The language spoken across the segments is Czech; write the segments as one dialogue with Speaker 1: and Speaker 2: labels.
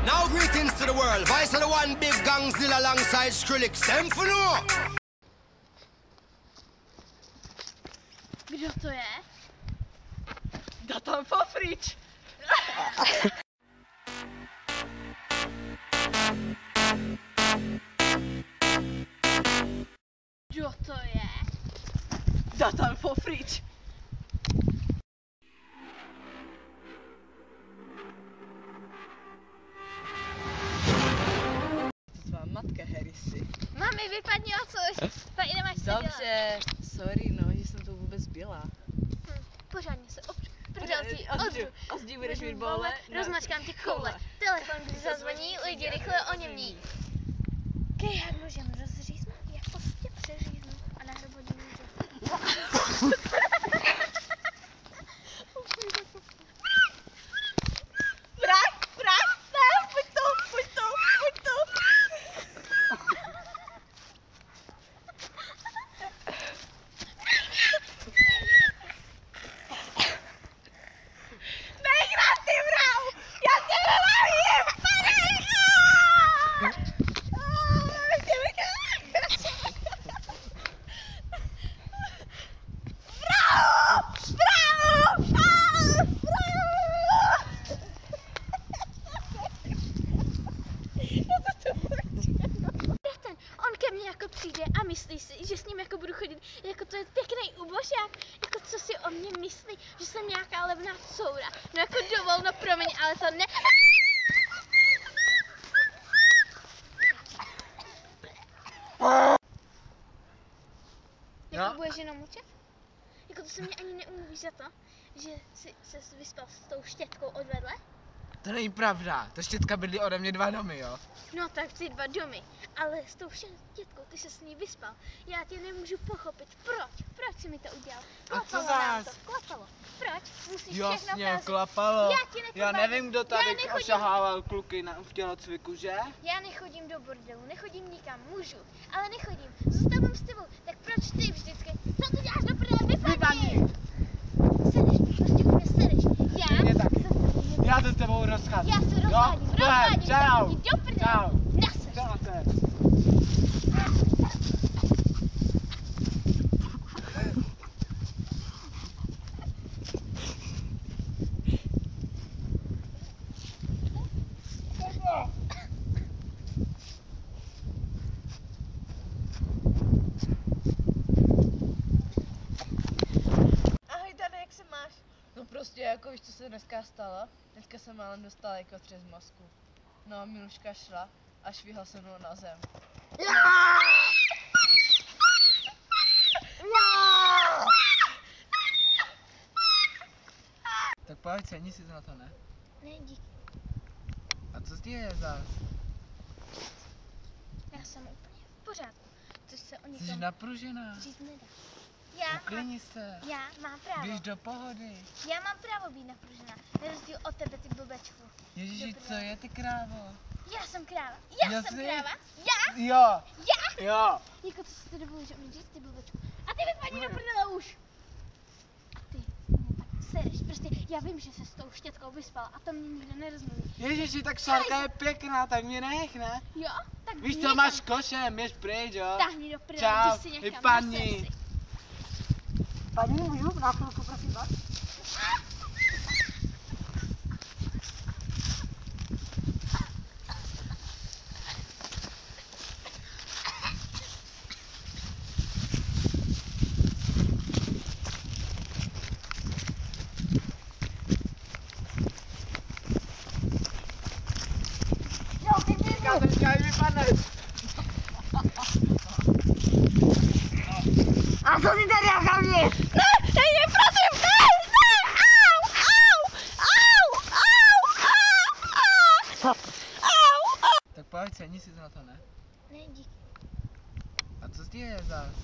Speaker 1: Now greetings to the world. Vice of the one big gangzilla alongside Skrillex. Them for no.
Speaker 2: Kdo to je?
Speaker 3: Datan Fafrič.
Speaker 2: Kdo to je?
Speaker 3: Datan Fafrič. Tvá matka Harrisy.
Speaker 2: Mami, vypadni odsud. Tady nemáš co dělat.
Speaker 3: Dobře, sorry no, že jsem to vůbec byla.
Speaker 2: Pořádně se prdel ti
Speaker 3: A zdi budeš mít bole.
Speaker 2: Rozmačkám ti koule. Telefon, když zazvoní, lidi rychle o něm ví. Kej, jak můžem rozříznout, jak prostě přeříznu a na hrobodí můžu. Přijde a myslí si, že s ním jako budu chodit, jako to je pěkný ubožák, jako co si o mě myslí, že jsem nějaká levná coura. No jako dovol, no promiň, ale to ne... Jako budeš jenom mlčet? Jako to se mě ani neumluvíš za to, že jsi se vyspal s tou štětkou odvedle?
Speaker 4: To není pravda, ta štětka bydlí ode mě 2 domy, jo?
Speaker 2: No tak ty 2 domy, ale s tou štětkou ty se s ní vyspal. Já tě nemůžu pochopit, proč? Proč jsi mi to udělal?
Speaker 4: Klapalo nám
Speaker 2: to, klapalo. Proč? Musíš
Speaker 4: Jasně,
Speaker 2: všechno
Speaker 4: klapalo.
Speaker 2: Já
Speaker 4: nevím, kdo tady ošahával kluky v tělocviku, že?
Speaker 2: Já nechodím do bordelu, nechodím nikam, můžu, ale nechodím. Zůstávám s tebou, tak proč ty vždycky? Co ty děláš do prdele? Vypadni! Sedeš, prostě u mě sedeš.
Speaker 4: Já to s tebou rozcházím.
Speaker 2: Já se rozcházím,
Speaker 4: čau.
Speaker 2: Jdi do prdele.
Speaker 4: Čau.
Speaker 2: Naseš.
Speaker 4: Čau se.
Speaker 3: No prostě jako víš, co se dneska stalo? Dneska jsem málem dostala jako třes mozku. No a Miluška šla a švihla se mnou na zem.
Speaker 4: Tak pojď, cení si to na to, ne?
Speaker 2: Ne, díky.
Speaker 4: A co ti je zás?
Speaker 2: Já jsem úplně v pořádku. Což se o
Speaker 4: Jsi
Speaker 2: nikom
Speaker 4: napružená.
Speaker 2: říct nedá.
Speaker 4: Uklidni se.
Speaker 2: Já mám právo.
Speaker 4: Běž do pohody.
Speaker 2: Já mám právo být napružená. Na rozdíl od tebe, ty blbečku.
Speaker 4: Ježiši, co je ty krávo?
Speaker 2: Já jsem kráva. Já jsem kráva. Já.
Speaker 4: Jo.
Speaker 2: Já.
Speaker 4: Jo.
Speaker 2: Jako co si to dovolíš o mě říct, ty blbečku. A ty vypadni do prdele už. A ty mě tak sereš. Prostě já vím, že se s tou štětkou vyspal a to mě nikdo nerozmluví.
Speaker 4: Ježiši, tak Šárka je pěkná, tak mě nech, ne?
Speaker 2: Jo? Tak
Speaker 4: Víš co, máš košem, běž pryč, jo?
Speaker 2: Táhni do prdele,
Speaker 4: Čau,
Speaker 2: jdi si někam.
Speaker 4: vypadni.
Speaker 3: Paní, můžu na chvilku, prosím vás? A co ty tady na mě?
Speaker 2: Ne, prosím,
Speaker 4: Tak pojď, cení si to na to, ne?
Speaker 2: Ne, díky.
Speaker 4: A co ti je zás?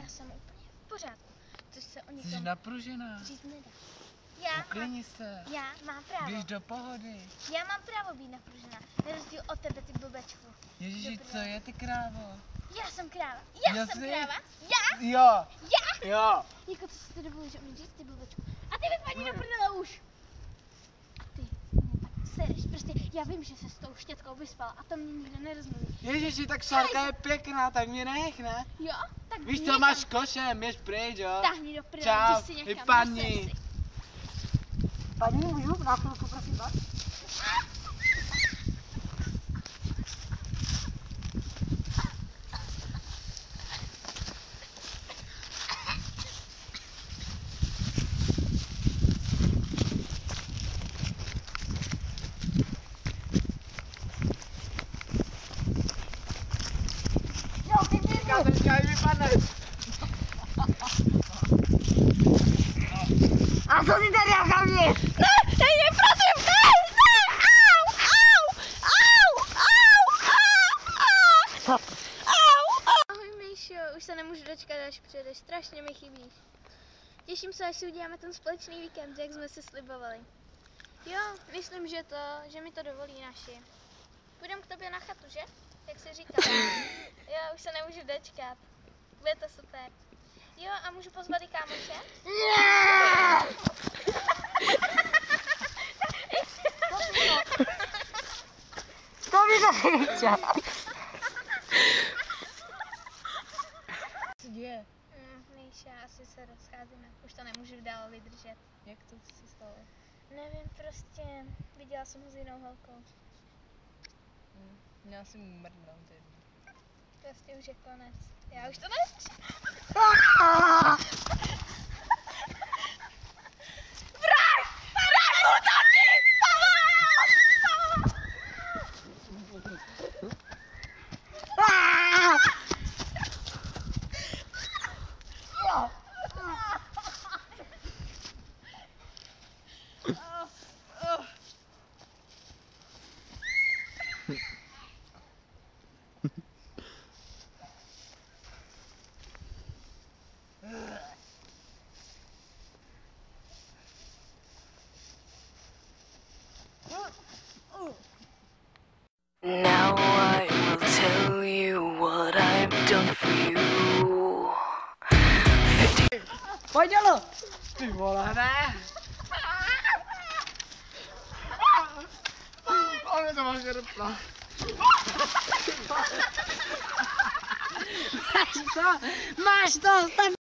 Speaker 2: Já jsem úplně v pořádku. Což se o
Speaker 4: Jsi
Speaker 2: nikom
Speaker 4: napružená.
Speaker 2: říct nedá.
Speaker 4: Uklidni se.
Speaker 2: Já mám právo.
Speaker 4: Běž do pohody.
Speaker 2: Já mám právo být napružená. Na rozdíl od tebe, ty blbečku.
Speaker 4: Ježiši, co je ty krávo?
Speaker 2: Já jsem kráva. Já jsem kráva. Já.
Speaker 4: Jo.
Speaker 2: Já.
Speaker 4: Jo.
Speaker 2: Jako co si to dovolíš o mě říct, ty blbečku. A ty vypadni do prdele už. A ty mě tak nebereš. Prostě já vím, že se s tou štětkou vyspala a to mě nikdo nerozmluví.
Speaker 4: Ježiši, tak Šárka je pěkná, tak mě nech, ne?
Speaker 2: Jo? Tak
Speaker 4: Víš co,
Speaker 2: někam
Speaker 4: máš košem, běž pryč, jo?
Speaker 2: Táhni do prdele,
Speaker 4: Čau,
Speaker 2: jdi si někam
Speaker 4: vypadni.
Speaker 2: na sesi.
Speaker 3: Paní, můžu na chvilku, prosím vás?
Speaker 4: Já teďka i vypadne.
Speaker 3: A co ty tady jaká mě?
Speaker 2: Ne, prosím, Ahoj Míšo, už se nemůžu dočkat, až přijedeš, strašně mi chybíš. Těším se, až si uděláme ten společný víkend, jak jsme si slibovali. Jo, myslím, že mi to dovolí naši. Půjdem k tobě na chatu, že? Jak jsi říkal. Jo, už se nemůžu dočkat. Bude to super. Jo, a můžu pozvat i kámoše?
Speaker 3: To mi to nechtěl. Co děje?
Speaker 2: Míša, asi se rozcházíme. Už to nemůžu dál vydržet.
Speaker 3: Jak to se stalo?
Speaker 2: Nevím, prostě viděla jsem ho s jinou holkou.
Speaker 3: Měla jsem mrdnout jednou.
Speaker 2: Prostě už je konec. Já už to nechci.
Speaker 5: Now I will tell you what I've done for you.
Speaker 3: Pojď, dělo!
Speaker 4: Ty vole, ne? Ale to máš rpla.
Speaker 3: Máš to, stav